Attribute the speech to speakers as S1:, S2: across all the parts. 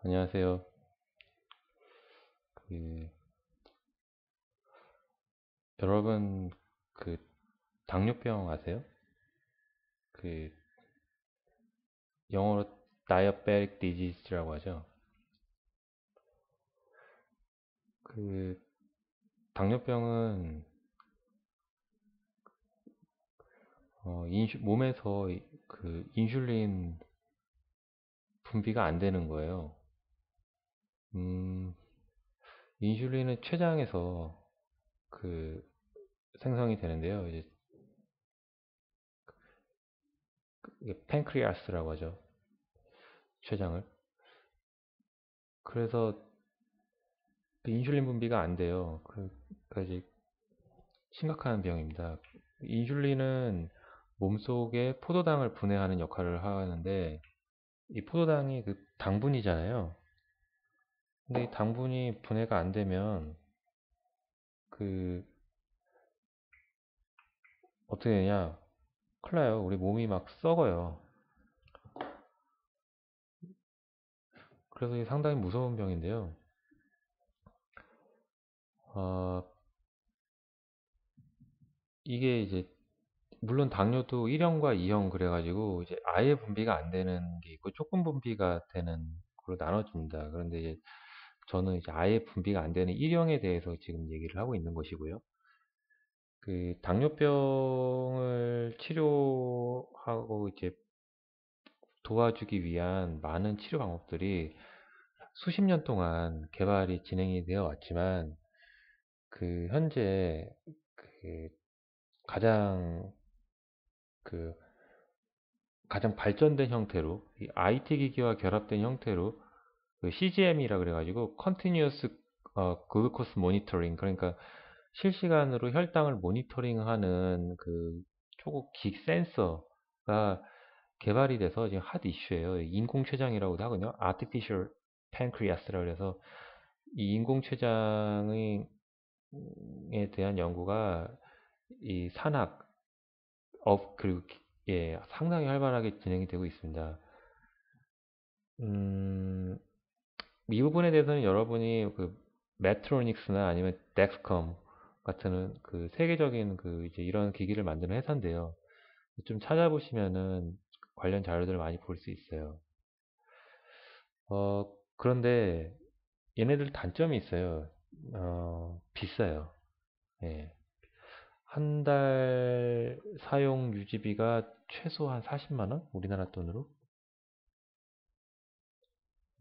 S1: 안녕하세요. 그, 여러분, 그, 당뇨병 아세요? 그, 영어로 diabetic disease라고 하죠. 그, 당뇨병은, 몸에서 인슐린 분비가 안 되는 거예요. 음, 인슐린은 췌장에서 그, 생성이 되는데요. 이제, 이게 팬크리아스라고 하죠. 췌장을. 그래서 그 인슐린 분비가 안 돼요. 그까지 심각한 병입니다. 인슐린은 몸속에 포도당을 분해하는 역할을 하는데 이 포도당이 그 당분이잖아요. 근데 이 당분이 분해가 안 되면 그 어떻게 되냐? 큰일 나요. 우리 몸이 막 썩어요. 그래서 이게 상당히 무서운 병인데요. 어, 이게 이제 물론 당뇨도 1형과 2형 그래가지고 이제 아예 분비가 안 되는 게 있고 조금 분비가 되는 걸로 나눠집니다. 그런데 이제 저는 이제 아예 분비가 안 되는 1형에 대해서 지금 얘기를 하고 있는 것이고요. 그 당뇨병을 치료하고 이제 도와주기 위한 많은 치료 방법들이 수십 년 동안 개발이 진행이 되어 왔지만 그 현재 그 가장 그 가장 발전된 형태로 이 IT 기기와 결합된 형태로 그 CGM이라 그래가지고 Continuous Glucose Monitoring, 그러니까 실시간으로 혈당을 모니터링하는 그 초고기 센서가 개발이 돼서 지금 핫 이슈예요. 인공췌장이라고도 하거든요. Artificial Pancreas라고 해서 이 인공췌장에 대한 연구가 이 산학 업 그리고 예, 상당히 활발하게 진행이 되고 있습니다. 음, 이 부분에 대해서는 여러분이 그 메트로닉스나 아니면 덱스컴 같은 그 세계적인 그 이제 이런 기기를 만드는 회사인데요. 좀 찾아보시면은 관련 자료들을 많이 볼 수 있어요. 그런데 얘네들 단점이 있어요. 비싸요. 예. 한 달 사용 유지비가 최소 한 40만 원? 우리나라 돈으로?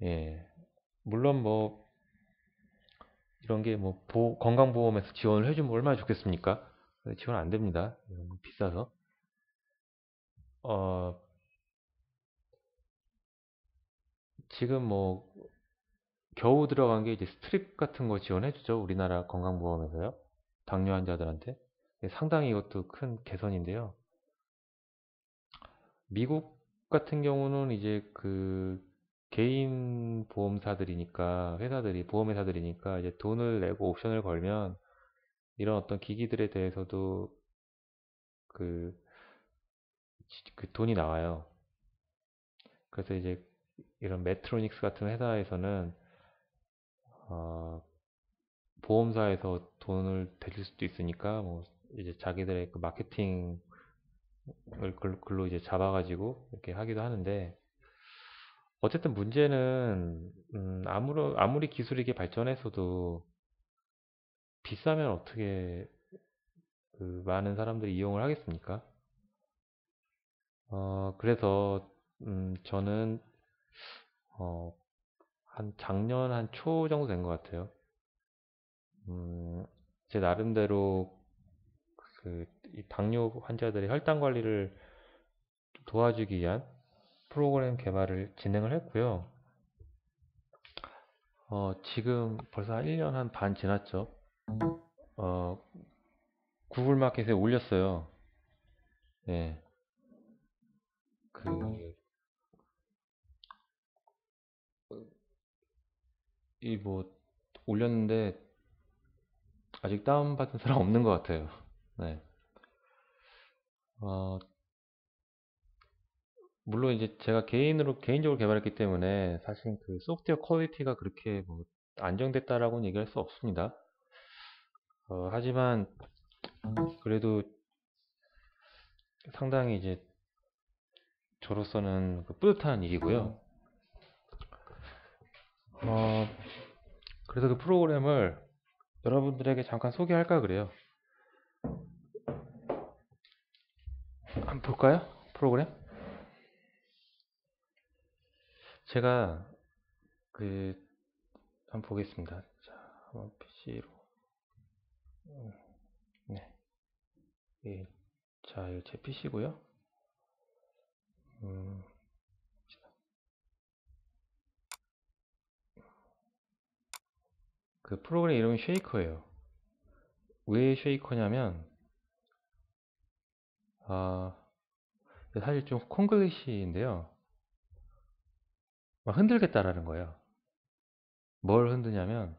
S1: 예. 물론 뭐 이런 게 뭐 건강보험에서 지원을 해주면 얼마나 좋겠습니까? 지원 안 됩니다. 비싸서. 어, 지금 뭐 겨우 들어간 게 이제 스트립 같은 거 지원해주죠. 우리나라 건강보험에서요. 당뇨 환자들한테. 상당히 이것도 큰 개선인데요. 미국 같은 경우는 이제 그 개인 보험사들이니까 회사들이 보험회사들이니까 이제 돈을 내고 옵션을 걸면 이런 어떤 기기들에 대해서도 그, 그 돈이 나와요. 그래서 이제 이런 메트로닉스 같은 회사에서는 어, 보험사에서 돈을 대줄 수도 있으니까 뭐 이제 자기들의 그 마케팅을 글로 이제 잡아가지고 이렇게 하기도 하는데 어쨌든 문제는 아무리 기술이 이게 발전했어도 비싸면 어떻게 그 많은 사람들이 이용을 하겠습니까? 그래서 저는 어, 한 작년 한 초 정도 된 것 같아요. 음, 제 나름대로 그 이 당뇨 환자들의 혈당 관리를 도와주기 위한 프로그램 개발을 진행을 했고요. 지금 벌써 한 1년 한 반 지났죠. 어, 구글 마켓에 올렸어요. 네, 그, 이 뭐, 올렸는데, 아직 다운받은 사람 없는 것 같아요. 네. 어, 물론 이제 제가 개인적으로 개발했기 때문에 사실 그 소프트웨어 퀄리티가 그렇게 뭐 안정됐다라고는 얘기할 수 없습니다. 하지만 그래도 상당히 이제 저로서는 그 뿌듯한 일이고요. 어, 그래서 그 프로그램을 여러분들에게 잠깐 소개할까 그래요. 한번 볼까요? 프로그램? 제가 그 한번 보겠습니다. 자, 한번 PC로. 네. 예. 자, 이거 제 PC고요. 음, 그 프로그램 이름은 쉐이커예요. 왜 쉐이커냐면 아, 사실 좀 콩글리시인데요. 막 흔들겠다라는 거예요. 뭘 흔드냐면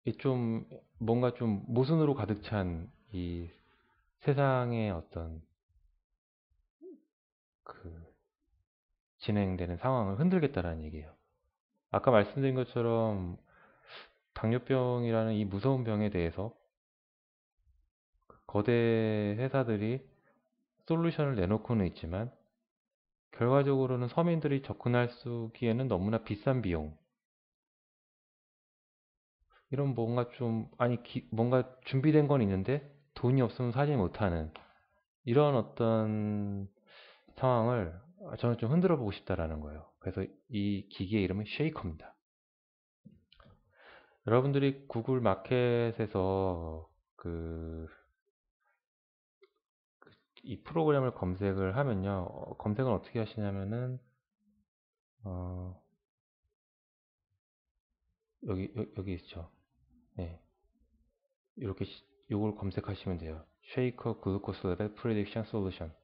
S1: 이 좀 뭔가 좀 모순으로 가득 찬 이 세상의 어떤 그 진행되는 상황을 흔들겠다라는 얘기예요. 아까 말씀드린 것처럼 당뇨병이라는 이 무서운 병에 대해서 거대 회사들이 솔루션을 내놓고는 있지만 결과적으로는 서민들이 접근할 수 기에는 너무나 비싼 비용, 이런 뭔가 좀 뭔가 준비된 건 있는데 돈이 없으면 사지 못하는 이런 어떤 상황을 저는 좀 흔들어 보고 싶다라는 거예요. 그래서 이 기기의 이름은 쉐이커입니다. 여러분들이 구글 마켓에서 그 이 프로그램을 검색을 하면요, 검색은 어떻게 하시냐면은 어, 여기 있죠. 네, 이렇게 요걸 검색하시면 돼요. 쉐이커 글루코스 레벨 프리딕션 솔루션.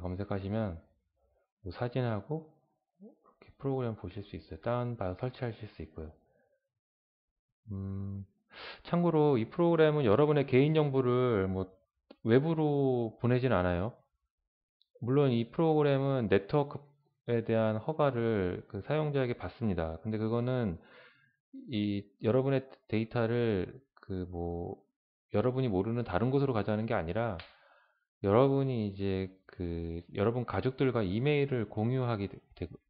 S1: 검색하시면 요 사진하고 이렇게 프로그램 보실 수 있어요. 다운받아 설치하실 수 있고요. 음, 참고로 이 프로그램은 여러분의 개인정보를 뭐 외부로 보내진 않아요. 물론 이 프로그램은 네트워크에 대한 허가를 그 사용자에게 받습니다. 근데 그거는 이 여러분의 데이터를 그 뭐 여러분이 모르는 다른 곳으로 가져가는 게 아니라 여러분이 이제 그 여러분 가족들과 이메일을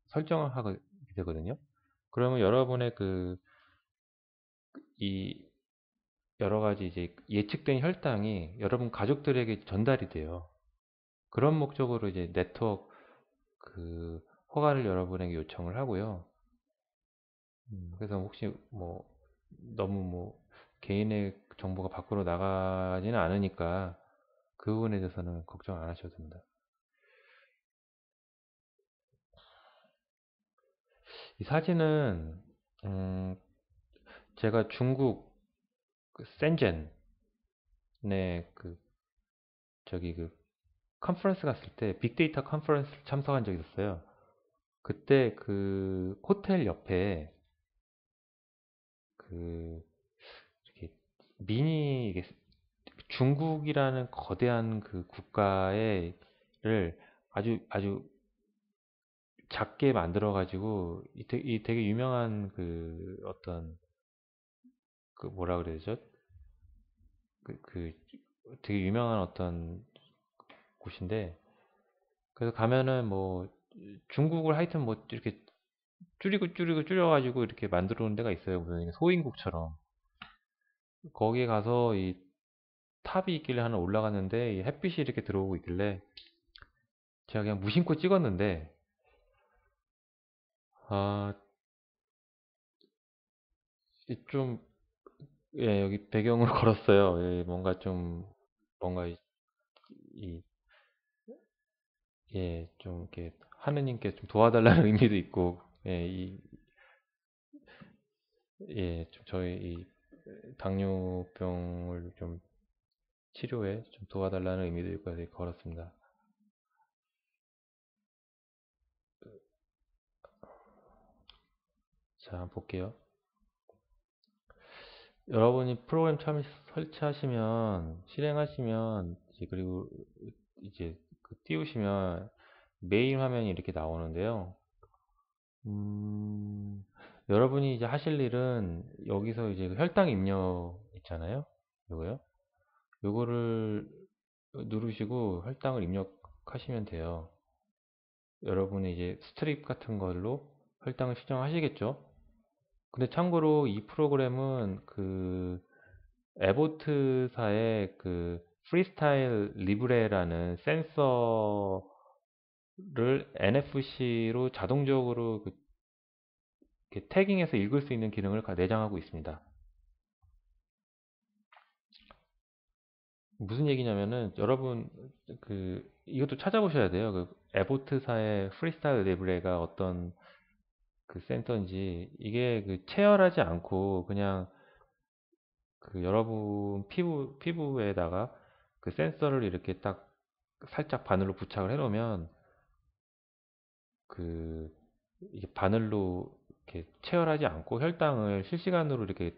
S1: 설정하게 되거든요. 그러면 여러분의 그 이 여러 가지 이제 예측된 혈당이 여러분 가족들에게 전달이 돼요. 그런 목적으로 이제 네트워크 그 허가를 여러분에게 요청을 하고요. 그래서 혹시 뭐 너무 뭐 개인의 정보가 밖으로 나가지는 않으니까 그 부분에 대해서는 걱정 안 하셔도 됩니다. 이 사진은 음, 제가 중국 그 센젠에 그 저기 그 컨퍼런스 갔을 때 빅데이터 컨퍼런스 참석한 적이 있었어요. 그때 그 호텔 옆에 그 이렇게 이게 중국이라는 거대한 그 국가를 아주 작게 만들어 가지고 이 되게 유명한 그 어떤 그 뭐라 그래야 되죠? 그 되게 유명한 어떤 곳인데, 그래서 가면은 뭐 중국을 하여튼 뭐 이렇게 줄이고 줄여가지고 이렇게 만들어 놓은 데가 있어요. 무슨 소인국처럼. 거기에 가서 이 탑이 있길래 하나 올라갔는데 이 햇빛이 이렇게 들어오고 있길래 제가 그냥 무심코 찍었는데 아, 좀, 예, 여기 배경으로 걸었어요. 예, 뭔가 좀, 뭔가 이, 예, 좀 이렇게 하느님께 좀 도와달라는 의미도 있고, 예, 예, 좀 저희 이 당뇨병을 좀 치료에 좀 도와달라는 의미도 있고 해서 걸었습니다. 자, 한번 볼게요. 여러분이 프로그램 처음 설치하시면, 실행하시면 이제 그리고 이제 띄우시면 메인 화면이 이렇게 나오는데요. 음, 여러분이 이제 하실 일은 여기서 이제 그 혈당 입력 있잖아요. 요거요. 요거를 누르시고 혈당을 입력하시면 돼요. 여러분이 이제 스트립 같은 걸로 혈당을 측정하시겠죠. 근데 참고로 이 프로그램은 그 에보트사의 그 프리스타일 리브레라는 센서를 NFC로 자동적으로 이렇게 태깅해서 읽을 수 있는 기능을 내장하고 있습니다. 무슨 얘기냐면은 여러분 이것도 찾아보셔야 돼요. 그 에보트사의 프리스타일 리브레가 어떤 그 센서인지. 이게 체열하지 않고 그냥 여러분 피부에다가 그 센서를 이렇게 딱 살짝 바늘로 부착을 해 놓으면 그 이게 바늘로 이렇게 체열하지 않고 혈당을 실시간으로 이렇게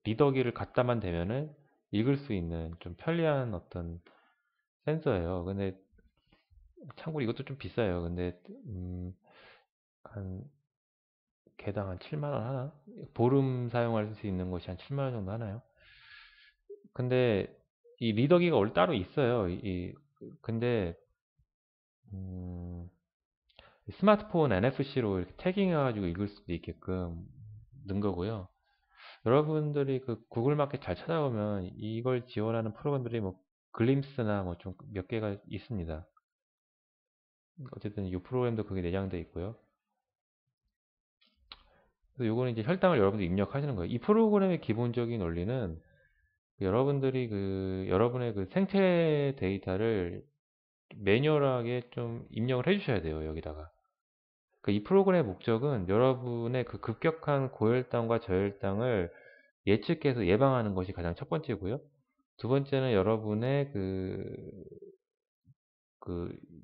S1: 리더기를 갖다만 대면은 읽을 수 있는 좀 편리한 어떤 센서예요. 근데 참고로 이것도 좀 비싸요. 근데 한 개당 한 7만 원 하나? 보름 사용할 수 있는 것이 한 7만 원 정도 하나요? 근데 이 리더기가 원래 따로 있어요. 근데 음, 스마트폰 NFC로 이렇게 태깅해가지고 읽을 수도 있게끔 넣은 거고요. 여러분들이 구글 마켓 잘 찾아보면 이걸 지원하는 프로그램들이 뭐 글림스나 뭐 좀 몇 개가 있습니다. 어쨌든 이 프로그램도 그게 내장되어 있고요. 그래서 요거는 이제 혈당을 여러분들이 입력하시는 거예요. 이 프로그램의 기본적인 원리는 여러분들이 여러분의 생체 데이터를 매뉴얼하게 좀 입력을 해주셔야 돼요. 여기다가. 이 프로그램의 목적은 여러분의 급격한 고혈당과 저혈당을 예측해서 예방하는 것이 가장 첫 번째고요. 두 번째는 여러분의 그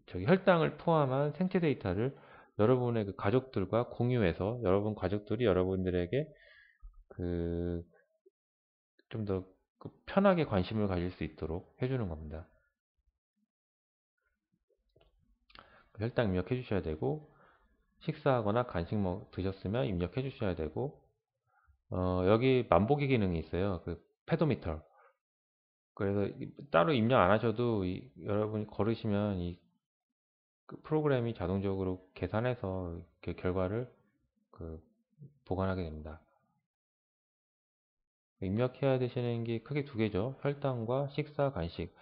S1: 저기 혈당을 포함한 생체 데이터를 여러분의 가족들과 공유해서 여러분 가족들이 여러분들에게 좀 더 편하게 관심을 가질 수 있도록 해주는 겁니다. 혈당 입력해 주셔야 되고, 식사하거나 간식 드셨으면 입력해 주셔야 되고, 여기 만보기 기능이 있어요. 페도미터. 그래서 따로 입력 안 하셔도 여러분이 걸으시면 프로그램이 자동적으로 계산해서 결과를 그 보관하게 됩니다. 입력해야 되시는 게 크게 두 개죠. 혈당과 식사, 간식.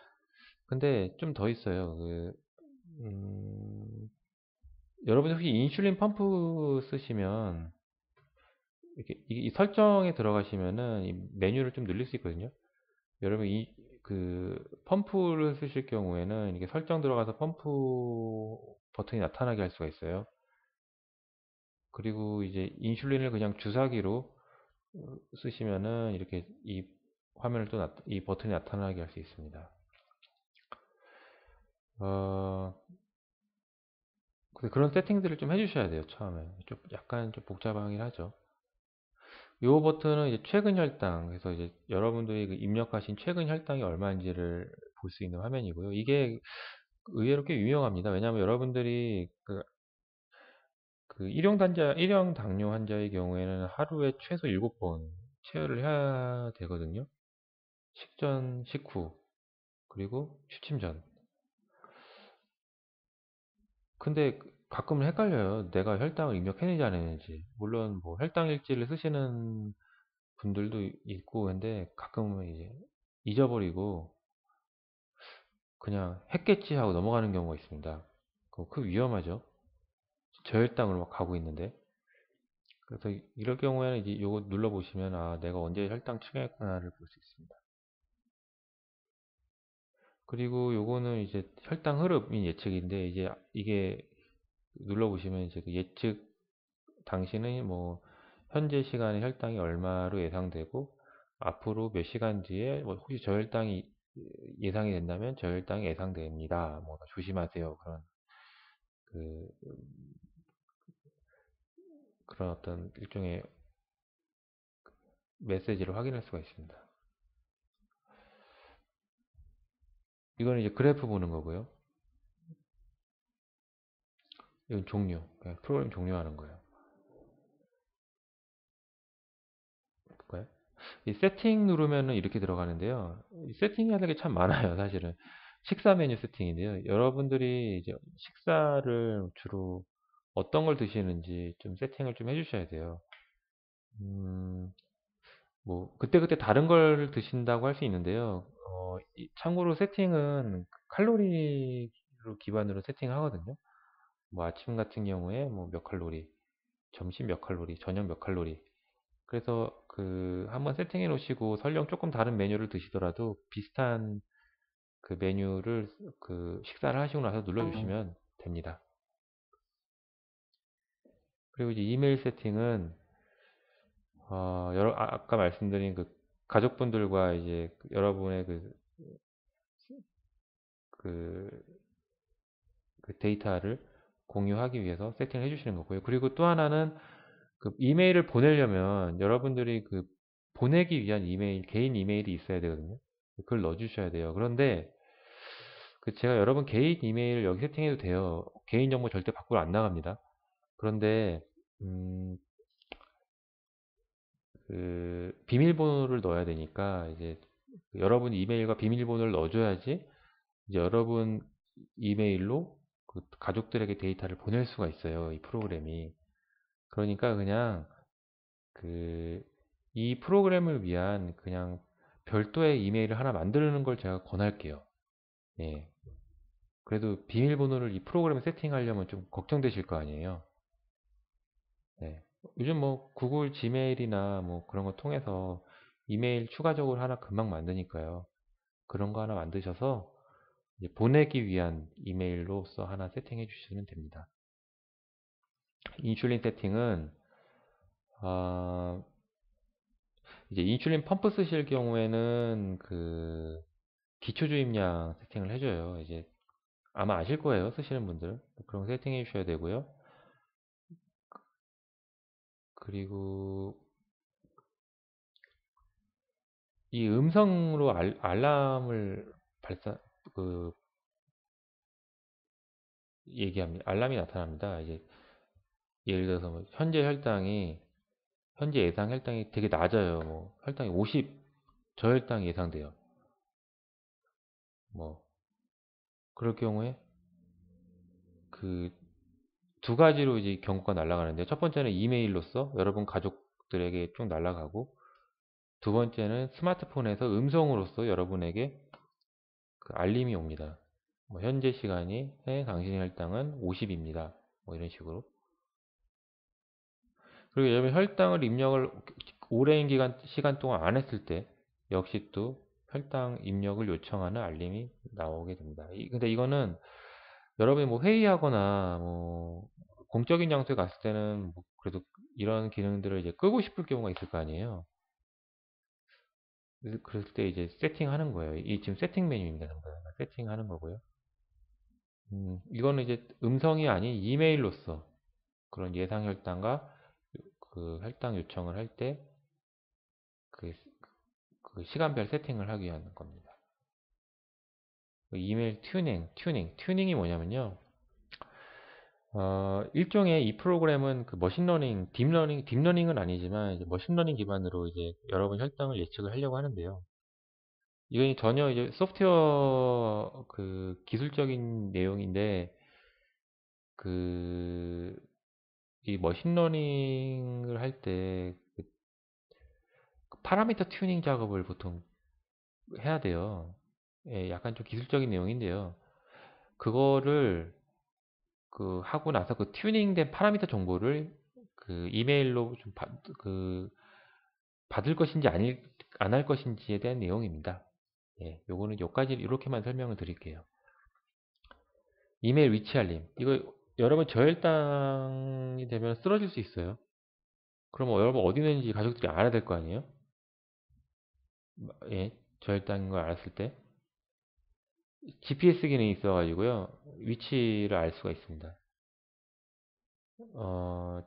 S1: 근데 좀 더 있어요. 여러분이 혹시 인슐린 펌프 쓰시면 이렇게 이 설정에 들어가시면은 이 메뉴를 좀 늘릴 수 있거든요. 여러분 펌프를 쓰실 경우에는 이게 설정 들어가서 펌프 버튼이 나타나게 할 수가 있어요. 그리고 이제 인슐린을 그냥 주사기로 쓰시면은 이렇게 이 화면을 이 버튼이 나타나게 할 수 있습니다. 어, 그런 세팅들을 좀 해주셔야 돼요. 처음에 좀 약간 좀 복잡하긴 하죠. 이 버튼은 이제 최근 혈당, 그래서 이제 여러분들이 입력하신 최근 혈당이 얼마인지를 볼 수 있는 화면이고요. 이게 의외로 꽤 유용합니다. 왜냐하면 여러분들이 일형 당뇨 환자의 경우에는 하루에 최소 7번 체열을 해야 되거든요. 식전, 식후, 그리고 취침 전. 근데 가끔은 헷갈려요. 내가 혈당을 입력했는지 안 했는지. 물론 뭐 혈당 일지를 쓰시는 분들도 있고, 근데 가끔은 이제 잊어버리고 그냥 했겠지 하고 넘어가는 경우가 있습니다. 위험하죠. 저혈당으로 막 가고 있는데. 그래서 이럴 경우에는 이제 요거 눌러보시면 아 내가 언제 혈당 측정했구나를 볼 수 있습니다. 그리고 요거는 이제 혈당 흐름인 예측인데 이제 이게 눌러보시면 이제 예측 당신의 뭐 현재 시간의 혈당이 얼마로 예상되고 앞으로 몇 시간 뒤에 뭐 혹시 저혈당이 예상이 된다면 저혈당이 예상됩니다. 뭐 조심하세요. 그, 그런 어떤 일종의 메시지를 확인할 수가 있습니다. 이거는 이제 그래프 보는 거고요. 이건 종료. 그냥 프로그램 종료하는 거예요. 볼까요? 이 세팅 누르면은 이렇게 들어가는데요. 이 세팅해야 될 게 참 많아요, 사실은. 식사 메뉴 세팅인데요. 여러분들이 이제 식사를 주로 어떤 걸 드시는지 좀 세팅을 좀 해주셔야 돼요. 음, 뭐 그때그때 다른 걸 드신다고 할 수 있는데요. 참고로 세팅은 칼로리로 기반으로 세팅하거든요. 뭐 아침 같은 경우에 뭐 몇 칼로리, 점심 몇 칼로리, 저녁 몇 칼로리. 그래서 그 한번 세팅해 놓으시고 설령 조금 다른 메뉴를 드시더라도 비슷한 그 메뉴를 그 식사를 하시고 나서 눌러주시면 됩니다. 그리고 이제 이메일 세팅은 아까 말씀드린 그 가족분들과 이제 여러분의 그, 그 데이터를 공유하기 위해서 세팅을 해주시는 거고요. 그리고 또 하나는 그 이메일을 보내려면 여러분들이 그 보내기 위한 이메일, 개인 이메일이 있어야 되거든요. 그걸 넣어주셔야 돼요. 그런데 그 제가 여러분 개인 이메일 여기 세팅해도 돼요. 개인 정보 절대 밖으로 안 나갑니다. 그런데 음, 그 비밀번호를 넣어야 되니까 이제 여러분 이메일과 비밀번호를 넣어줘야지 이제 여러분 이메일로 그 가족들에게 데이터를 보낼 수가 있어요. 이 프로그램이. 그러니까 그냥 그 이 프로그램을 위한 그냥 별도의 이메일을 하나 만드는 걸 제가 권할게요. 예. 그래도 비밀번호를 이 프로그램에 세팅하려면 좀 걱정되실 거 아니에요. 네. 요즘 뭐 구글 지메일이나 뭐 그런 거 통해서 이메일 추가적으로 하나 금방 만드니까요. 그런 거 하나 만드셔서 이제 보내기 위한 이메일로서 하나 세팅해 주시면 됩니다. 인슐린 세팅은 아, 이제 인슐린 펌프 쓰실 경우에는 그 기초 주입량 세팅을 해줘요. 이제 아마 아실 거예요. 쓰시는 분들. 그런 거 세팅해 주셔야 되고요. 그리고 이 음성으로 알람을 발사 그 얘기합니다. 알람이 나타납니다. 이제 예를 들어서 뭐 현재 예상 혈당이 되게 낮아요. 뭐 혈당이 50 저혈당이 예상돼요. 뭐 그럴 경우에 그 두 가지로 이제 경고가 날아가는데 첫 번째는 이메일로서 여러분 가족들에게 쭉 날아가고 두 번째는 스마트폰에서 음성으로서 여러분에게 그 알림이 옵니다. 뭐 현재 시간이 당신의 혈당은 50입니다. 뭐 이런 식으로. 그리고 여러분 혈당을 입력을 오랜 시간 동안 안 했을 때 역시 또 혈당 입력을 요청하는 알림이 나오게 됩니다. 근데 이거는 여러분이 뭐 회의하거나 뭐 공적인 장소에 갔을 때는 뭐 그래도 이런 기능들을 이제 끄고 싶을 경우가 있을 거 아니에요. 그래서 그럴 때 이제 세팅하는 거예요. 이 지금 세팅 메뉴입니다. 세팅하는 거고요. 이거는 이제 음성이 아닌 이메일로서 그런 예상 혈당과 그 혈당 요청을 할 때 그 시간별 세팅을 하기 위한 겁니다. 그 이메일 튜닝이 뭐냐면요. 일종의 이 프로그램은 그 머신러닝, 딥러닝은 아니지만 이제 머신러닝 기반으로 이제 여러분 혈당을 예측을 하려고 하는데요. 이건 전혀 이제 소프트웨어 그 기술적인 내용인데 그 이 머신러닝을 할 때 파라미터 튜닝 작업을 보통 해야 돼요. 예, 약간 좀 기술적인 내용인데요. 그거를 그 하고 나서 그 튜닝된 파라미터 정보를 그 이메일로 좀 그 받을 것인지 아닐 안 할 것인지에 대한 내용입니다. 예, 요거는 요까지 이렇게만 설명을 드릴게요. 이메일 위치 알림. 이거 여러분 저혈당이 되면 쓰러질 수 있어요. 그러면 여러분 어디 있는지 가족들이 알아야 될 거 아니에요? 예, 저혈당인 걸 알았을 때 GPS 기능이 있어가지고요. 위치를 알 수가 있습니다. 어,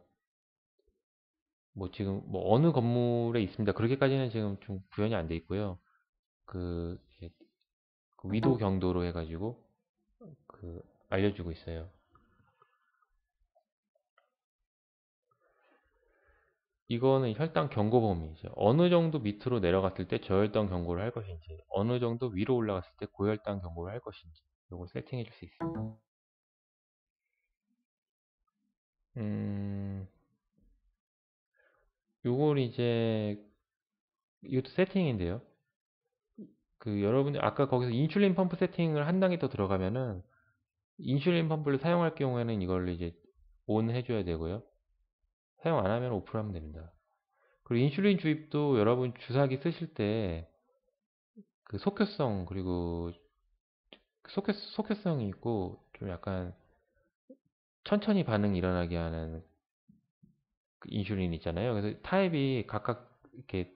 S1: 뭐 지금 뭐 어느 건물에 있습니다. 그렇게까지는 지금 좀 구현이 안 돼 있고요. 그 그 위도 경도로 해가지고 알려주고 있어요. 이거는 혈당 경고 범위죠. 어느 정도 밑으로 내려갔을 때 저혈당 경고를 할 것인지, 어느 정도 위로 올라갔을 때 고혈당 경고를 할 것인지, 이걸 세팅해 줄 수 있습니다. 음, 요걸 이제, 이것도 세팅인데요. 여러분들 아까 거기서 인슐린 펌프 세팅을 한 단계 더 들어가면은, 인슐린 펌프를 사용할 경우에는 이걸 이제 온 해줘야 되고요. 사용 안 하면 오프를 하면 됩니다. 그리고 인슐린 주입도 여러분 주사기 쓰실 때 속효성 그리고 속효성이 있고 좀 약간 천천히 반응 일어나게 하는 인슐린 있잖아요. 그래서 타입이 각각 이렇게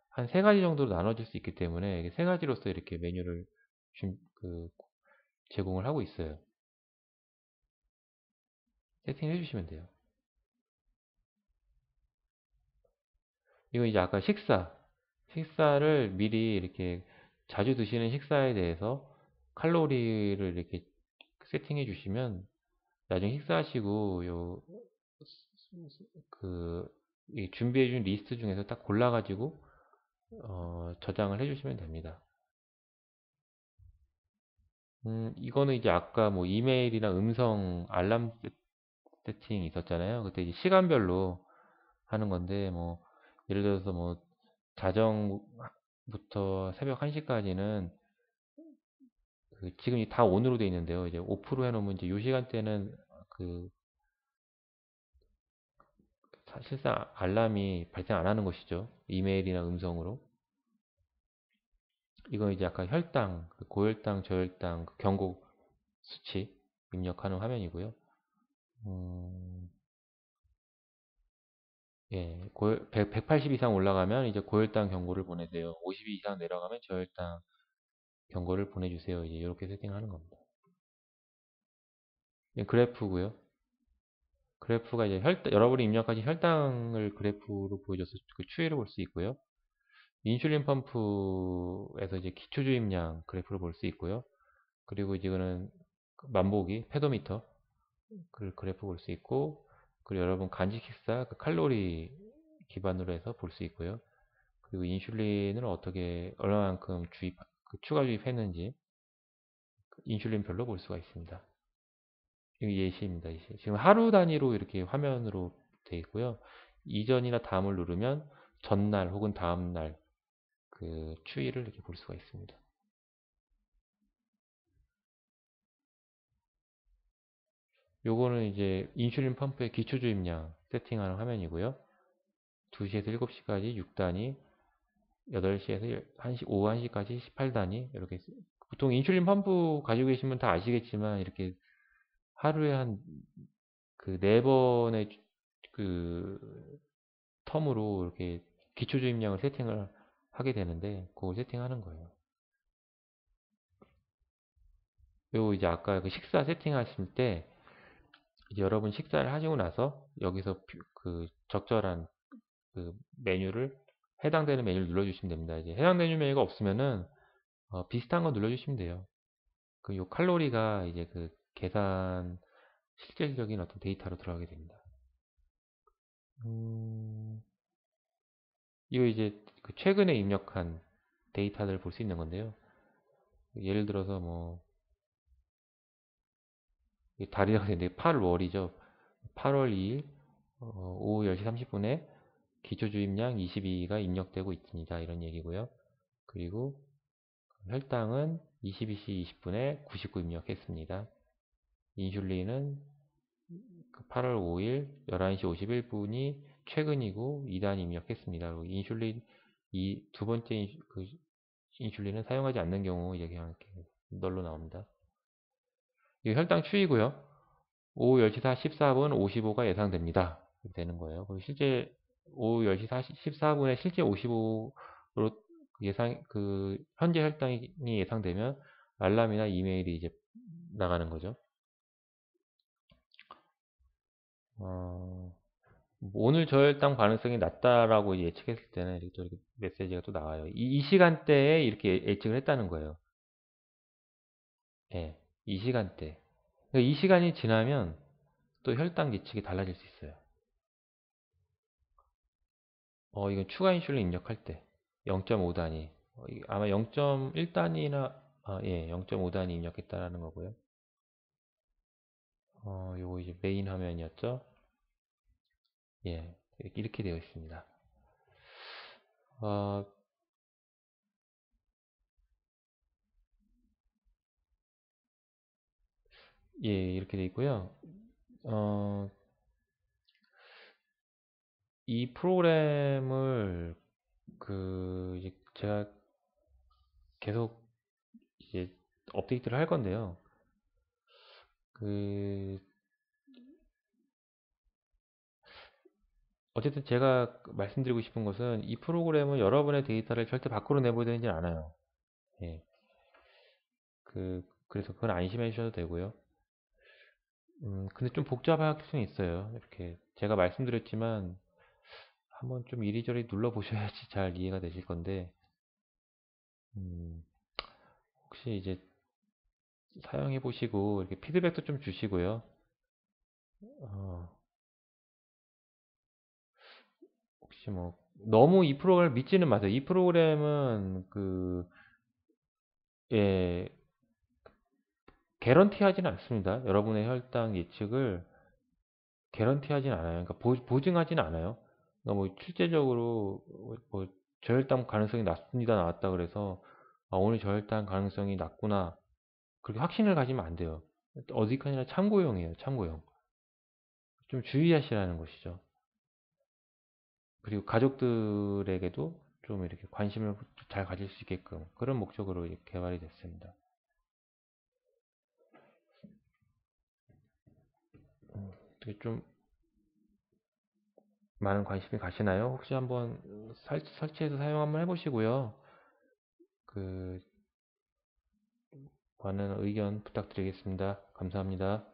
S1: 한 세 가지 정도로 나눠질 수 있기 때문에 세 가지로서 이렇게 메뉴를 제공을 하고 있어요. 세팅해 주시면 돼요. 이거 이제 아까 식사를 미리 이렇게 자주 드시는 식사에 대해서 칼로리를 이렇게 세팅해 주시면 나중에 식사하시고 그 준비해 준 리스트 중에서 딱 골라 가지고 저장을 해 주시면 됩니다. 이거는 이제 아까 뭐 이메일이나 음성 알람 세팅 있었잖아요. 그때 이제 시간별로 하는 건데 뭐 예를 들어서 뭐 자정부터 새벽 1시까지는 지금 다 온으로 돼 있는데요. 이제 오프로 해놓으면 이제 요 시간대는 그 사실상 알람이 발생 안 하는 것이죠. 이메일이나 음성으로. 이건 이제 아까 혈당, 고혈당, 저혈당 경고 수치 입력하는 화면이고요. 음, 예, 180 이상 올라가면 이제 고혈당 경고를 보내세요. 50 이상 내려가면 저혈당 경고를 보내주세요. 이제 이렇게 세팅하는 겁니다. 그래프고요. 그래프가 이제 여러분이 입력하신 혈당을 그래프로 보여줘서 그 추이를 볼 수 있고요. 인슐린 펌프에서 이제 기초 주입량 그래프를 볼 수 있고요. 그리고 이거는 만보기 페도미터 그래프 볼 수 있고, 그리고 여러분 간식 식사 칼로리 기반으로 해서 볼 수 있고요. 그리고 인슐린을 어떻게 얼마만큼 추가 주입했는지 인슐린별로 볼 수가 있습니다. 이거 예시입니다. 예시. 지금 하루 단위로 이렇게 화면으로 되어 있고요. 이전이나 다음을 누르면 전날 혹은 다음날 추이를 이렇게 볼 수가 있습니다. 요거는 이제 인슐린 펌프의 기초 주입량 세팅하는 화면이고요. 2시에서 7시까지 6단위, 8시에서 1시, 오후 1시까지 18단위 이렇게 보통 인슐린 펌프 가지고 계시면 다 아시겠지만 이렇게 하루에 한 4번의 그 텀으로 이렇게 기초 주입량을 세팅을 하게 되는데 그걸 세팅하는 거예요. 요 이제 아까 식사 세팅하실 때 이제 여러분 식사를 하시고 나서 여기서 적절한 메뉴를 해당되는 메뉴를 눌러주시면 됩니다. 이제 해당되는 메뉴가 없으면은 비슷한 거 눌러주시면 돼요. 요 칼로리가 이제 계산 실질적인 어떤 데이터로 들어가게 됩니다. 이거 이제 최근에 입력한 데이터를 볼 수 있는 건데요. 예를 들어서 뭐 달이라고 되는데 8월이죠. 8월 2일 오후 10시 30분에 기초 주입량 22가 입력되고 있습니다. 이런 얘기고요. 그리고 혈당은 22시 20분에 99 입력했습니다. 인슐린은 8월 5일 11시 51분이 최근이고 2단 입력했습니다. 인슐린 두 번째 인슐린은 사용하지 않는 경우 이제 그냥 이렇게 널로 나옵니다. 이 혈당 추이고요. 오후 10시 14분 55가 예상됩니다. 이렇게 되는 거예요. 그리고 실제 오후 10시 14분에 실제 55로 현재 혈당이 예상되면 알람이나 이메일이 이제 나가는 거죠. 오늘 저혈당 반응성이 낮다라고 예측했을 때는 이렇게 메시지가 또 나와요. 이 시간대에 이렇게 예측을 했다는 거예요. 예, 이 시간대. 그러니까 이 시간이 지나면 또 혈당 예측이 달라질 수 있어요. 이건 추가 인슐린 입력할 때 0.5 단위. 아마 0.1 단위나 예, 0.5 단위 입력했다라는 거고요. 요거 이제 메인 화면이었죠. 예, 이렇게 되어 있습니다. 어, 예, 이렇게 되어 있고요. 어, 이 프로그램을 이제 제가 계속 이제 업데이트를 할 건데요. 그 어쨌든 제가 말씀드리고 싶은 것은 이 프로그램은 여러분의 데이터를 절대 밖으로 내보내지 않아요. 예. 그래서 그건 안심해 주셔도 되고요. 근데 좀 복잡할 수는 있어요. 이렇게 제가 말씀드렸지만 한번 좀 이리저리 눌러 보셔야지 잘 이해가 되실 건데, 음, 혹시 이제 사용해 보시고 이렇게 피드백도 좀 주시고요. 어, 혹시 뭐 너무 이 프로그램을 믿지는 마세요. 이 프로그램은 예, 개런티 하지는 않습니다. 여러분의 혈당 예측을 개런티 하진 않아요. 그러니까 보증하지는 않아요. 그러니까 뭐 실제적으로 뭐 저혈당 가능성이 낮습니다 나왔다 그래서 오늘 저혈당 가능성이 낮구나 그렇게 확신을 가지면 안 돼요. 어디까지나 참고용이에요. 참고용. 좀 주의하시라는 것이죠. 그리고 가족들에게도 좀 이렇게 관심을 잘 가질 수 있게끔 그런 목적으로 이렇게 개발이 됐습니다. 어떻게 좀 많은 관심이 가시나요? 혹시 한번 설치해서 사용 한번 해보시고요. 그 많은 의견 부탁드리겠습니다. 감사합니다.